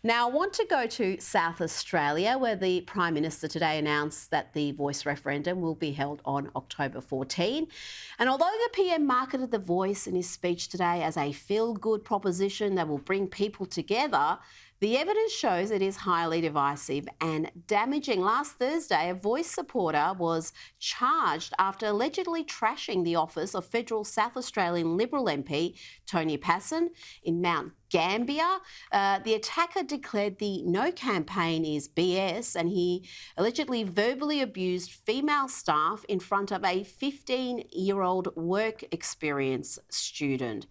Now, I want to go to South Australia, where the Prime Minister today announced that the Voice referendum will be held on October 14. And although the PM marketed the Voice in his speech today as a feel-good proposition that will bring people together, the evidence shows it is highly divisive and damaging. Last Thursday, a Voice supporter was charged after allegedly trashing the office of federal South Australian Liberal MP Tony Pasin in Mount Gambier. The attacker declared the No campaign is BS, and he allegedly verbally abused female staff in front of a 15-year-old work experience student.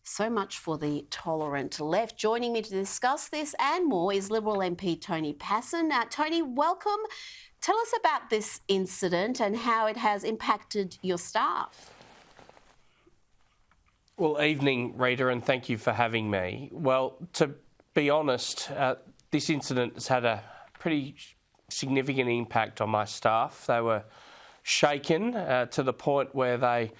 So much for the tolerant left. Joining me to discuss this and more is Liberal MP Tony Pasin. Tony, welcome. Tell us about this incident and how it has impacted your staff. Well, evening, Rita, and thank you for having me. Well, to be honest, this incident has had a pretty significant impact on my staff. They were shaken to the point where they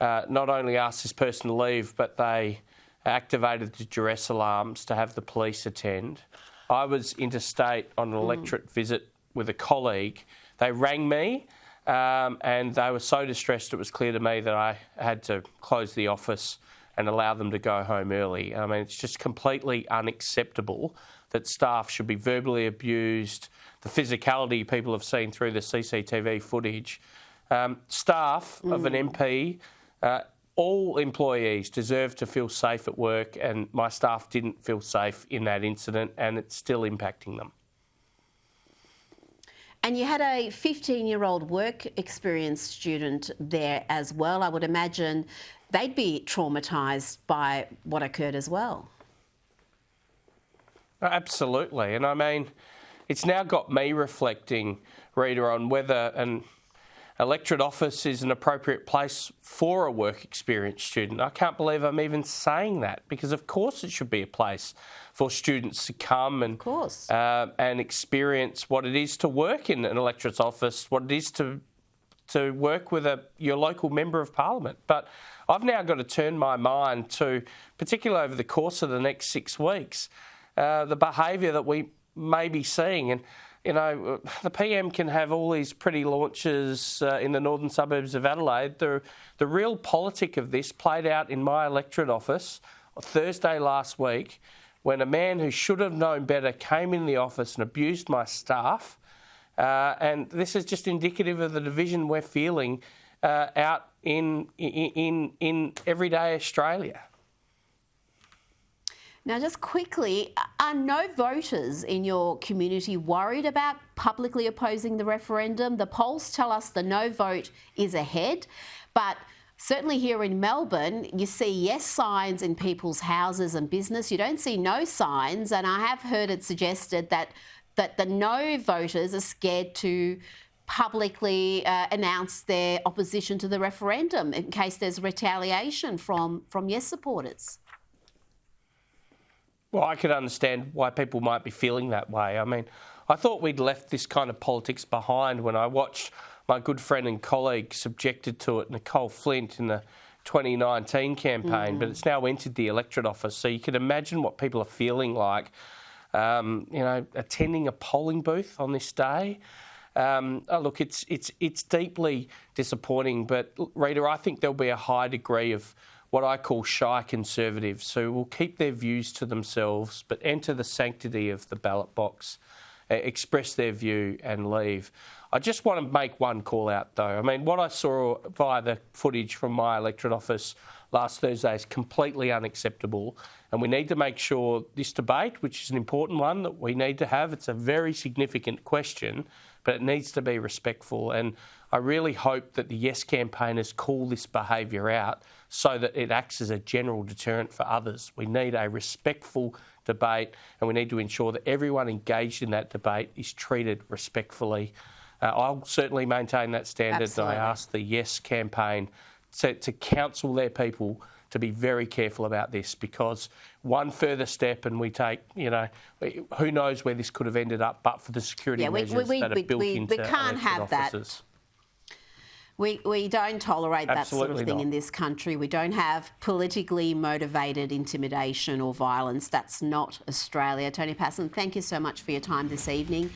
not only asked this person to leave, but they activated the duress alarms to have the police attend. I was interstate on an electorate visit with a colleague. They rang me and they were so distressed it was clear to me that I had to close the office and allow them to go home early. I mean, it's just completely unacceptable that staff should be verbally abused, the physicality people have seen through the CCTV footage. Staff of an MP, all employees deserve to feel safe at work, and my staff didn't feel safe in that incident, and it's still impacting them. And you had a 15-year-old work experience student there as well. I would imagine they'd be traumatised by what occurred as well. Absolutely. And I mean, it's now got me reflecting, Rita, on whether an electorate office is an appropriate place for a work experience student. I can't believe I'm even saying that, because of course it should be a place for students to come and experience what it is to work in an electorate's office, what it is to work with your local member of parliament. But I've now got to turn my mind to, particularly over the course of the next 6 weeks, the behaviour that we may be seeing. And you know, the PM can have all these pretty launches in the northern suburbs of Adelaide. The real politic of this played out in my electorate office Thursday last week, when a man who should have known better came in the office and abused my staff. And this is just indicative of the division we're feeling out in everyday Australia. Now, just quickly, are no voters in your community worried about publicly opposing the referendum? The polls tell us the no vote is ahead, but certainly here in Melbourne, you see yes signs in people's houses and business. You don't see no signs, and I have heard it suggested that the no voters are scared to publicly announce their opposition to the referendum in case there's retaliation from yes supporters. Well, I could understand why people might be feeling that way. I mean, I thought we'd left this kind of politics behind when I watched my good friend and colleague subjected to it, Nicole Flint, in the 2019 campaign, but it's now entered the electorate office. So you can imagine what people are feeling like, attending a polling booth on this day. Look, it's deeply disappointing, but Rita, I think there'll be a high degree of what I call shy conservatives who will keep their views to themselves but enter the sanctity of the ballot box, express their view and leave. I just want to make one call out though. I mean, what I saw via the footage from my electorate office last Thursday is completely unacceptable, and we need to make sure this debate, which is an important one that we need to have, it's a very significant question, but it needs to be respectful. And I really hope that the Yes campaigners call this behaviour out so that it acts as a general deterrent for others. We need a respectful debate, and we need to ensure that everyone engaged in that debate is treated respectfully. I'll certainly maintain that standard. Absolutely. And I ask the Yes campaign to counsel their people to be very careful about this, because one further step and we take, who knows where this could have ended up but for the security measures that are built into we can't have offices. We don't tolerate that sort of Absolutely thing not. in this country. We don't have politically motivated intimidation or violence. That's not Australia. Tony Pasin, thank you so much for your time this evening.